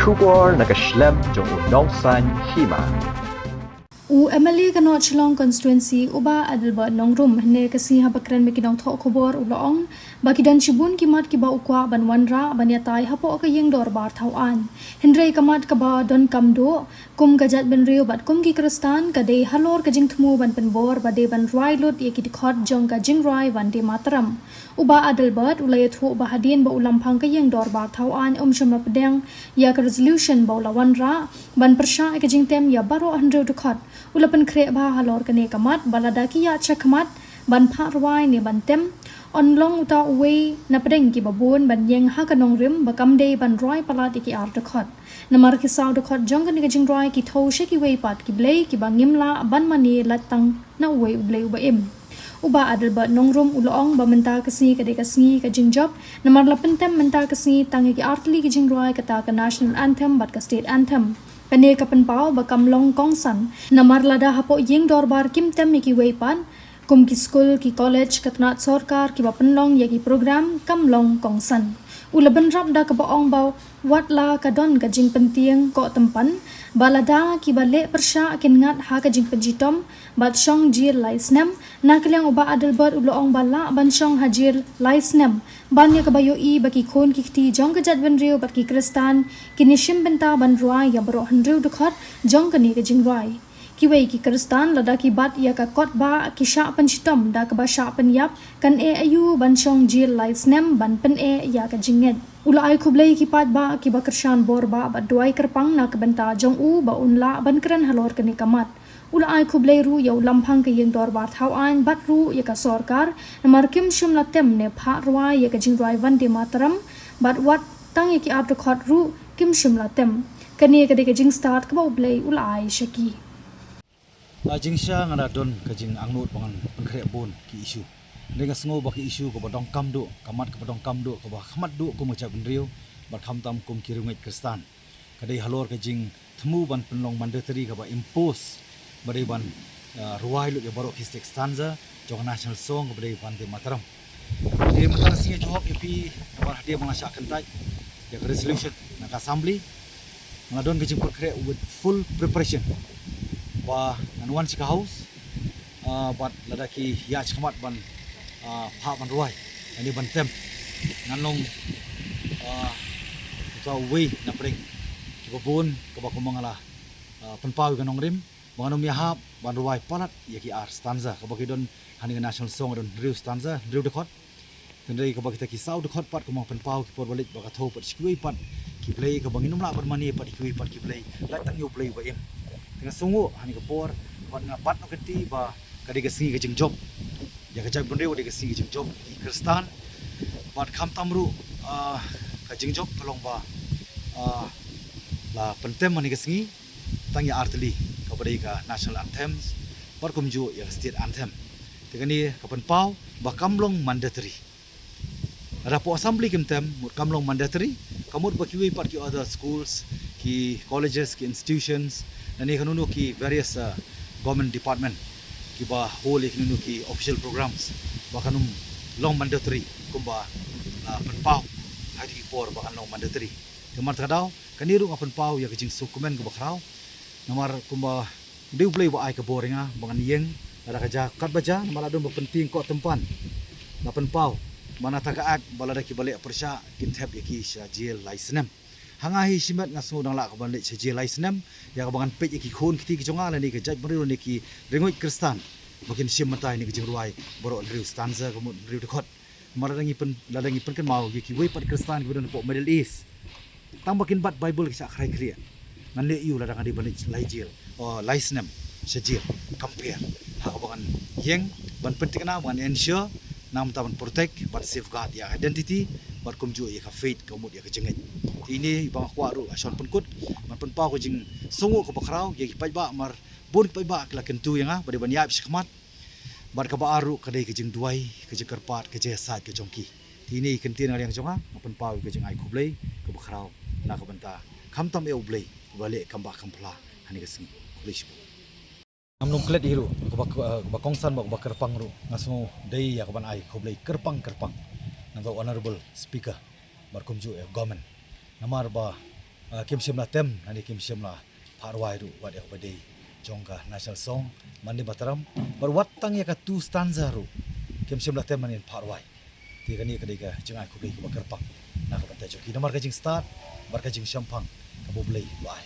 Shubor nakaslem jong unongsan hima. Emily kanot Shillong constituency uba Adelbert nongrum hne kasi habakran mekinong tho khobor ulong bakidan shibun kimat kiba ukwa ban wanra ban yatai hapo ka yeng dor bar thawan hindrei kamat kaba don kamdo kum gajat ben rio bat kum ki kristan kade halor ka jing thmu ban penbor bade ban roi lut ye ki khot jong ka jing roi ban de matram uba Adelbert ulay thu ba hadien ba ulam phang ka yeng dor bar thawan shomra pedeng ya ka resolution ba ulawanra ban persha ka jing tem ya baro 100 khot ulapan kre ba halor kane kamat balada ki ya chakmat ban pharwai ne ban tem on long uta we na pedeng ki babun ban yeng ha kanong rim bakam de ban roi palat ki ar de khot namar ki saw de khot jong kan ki jing roi ki tho she ki we pat ki blei ki bangim la ban mani latang na we blei uba im uba Adelbert nongrum ulong ba menta kasi kade kasi ka jing job namar lapan tem menta kasi tangi ki artli ki jing roi kata ka national anthem bat ka state anthem kane kapan pau bakam long kong san namar lada hapo yeng dorbar kim tem ki weipan kum ki school ki college katnat sarkar ki bapan long yagi program kam long kong san ulaban rap da ka baong bau wat la ka don ka jing penting ko tempan balada ki bale persha akin ngat ha ka jing penjitom bat shong jir laisnem nakliang uba Adelbert ulong bala ban shong hajir laisnem ban ya kabayo i baki khon ki khti jong ka jat ben rio bat ki kristan kinishim benta ban ruai ya baro 100 dukhot jong ka ni ka jing ruai ki wei ki kristan lada ki bat ya ka kot ba ki sha pan chitom da ka ba sha pan yap kan e ayu ban shong jir laisnem ban pen e ya ka jinget ula ai khublei ki pat ba ki ba krishan bor ba duai kerpang na ka benta jong u ba unla ban kran halor ka ni kamat ula ai khublei ru ya ulampang ka yeng dor bar thau an bat ru ya ka sarkar namar kim shum la tem ne pha rwa ya ka jing roi van de matram bat wat tang ya ki ap khot ru kim shum la tem kani ka de ka jing start ka ba blei ula ai shaki jing sha ngana don ka jing angnut bangan pengkre bon ki isu lenga sngo ba ki isu ko badong kamdo kamat ko badong kamdo ko ba khamat do ko macha benrio ba kham tam kum ki rungai kristan kadai halor ka jing thmu ban penlong mandatory ka ba impose badai ban ruai lu ya baro ki sek stanza jong national song badai ban de mataram de matang singa johok epi war dia mengasah kentai ya resolution na assembly ngadon ka jing pengkre with full preparation ba nanuan sika house bat ladaki ya chkamat ban pha ban ruai ani ban tem nanong ta we na pring ki babon ka ba kumangala panpaw ga nong rim banganom ya hap ban ruai palat ya ki ar stanza ka ba ki don haninga national song don riu stanza riu de khot tendai ka ba kita ki sau de khot pat kumang panpaw ki por balik ba ka tho pat skui pat ki play ka banginum la ban mani pat ki pat ki play la tang yo play ba em tengah sungu hani ke por bat na bat no keti ba kadi ke singi ke jing job ya ke jag bendeu de ke singi jing job di kristan bat kham tamru ka jing job kalong ba la pentem mani ke singi tang ya artli ka badai ka national anthems par kumju ya state anthem tegani ka pen pau ba kamlong mandatory ada po assembly kimtem mut kamlong mandatory kamut ba kiwi par ki other schools ki colleges ki institutions dan ini kanunu ki various government department ki ba whole kanunu ki official programs ba kanum long mandatory kumba penpau hai ki por ba kan long mandatory kemar kadau kaniru ngapen pau ya kejing dokumen ke bakrau nomor kumba deu play ba ai ke boringa bangan yeng ada kaja kat baja nomor adon ba penting ko tempan na penpau mana tagaat balada ki balik persya kin tab ya ki jil license hangahi simat ngaso dang la ka ban le cheje laisnem ya ka bangan pej ki khon kiti ki jonga la ni ka jaj bari ni ki rengoi kristan makin sim matai ni ki jingruai boro riu stanza ko riu de khot maradangi pen ladangi pen kan mau ki wei pat kristan ki don po middle east tang bakin bat bible ki sa khrai khria nan le yu ladang adi ban laijil o laisnem cheje compare ha ka bangan yeng ban penting na ban ensure nam taban protect but safeguard ya identity bat kumju ya ka faith komut ya ka jengai ini bang kwa ru ason penkut man penpau ko jing songo ko bakrau ya ki ba mar bon pai ba kla kentu yang bade ban yap sikmat bar ka ba aru kadai ke jing duai ke jing karpat ke je sat ke jongki ini kentin yang jonga man penpau ke jing ai kublei ko bakrau na ka banta kham tam e ublei bale kamba kampla hani ke sing kublei amnum klet hiru ko kongsan ba kerpang ru ngaso dei ya ka ban ai kublei kerpang nang honorable speaker bar kumju government namar ba Kim Sim la tem nani Kim Sim la parwai ru wat yak badai jongka national song mandi bataram berwat tang ya ka tu stanza ru Kim Sim la tem manin parwai ti kani kadai ka jengai ku ku bakar pak nak bantai joki nomor ka jing start bar ka jing champang ka boblei wai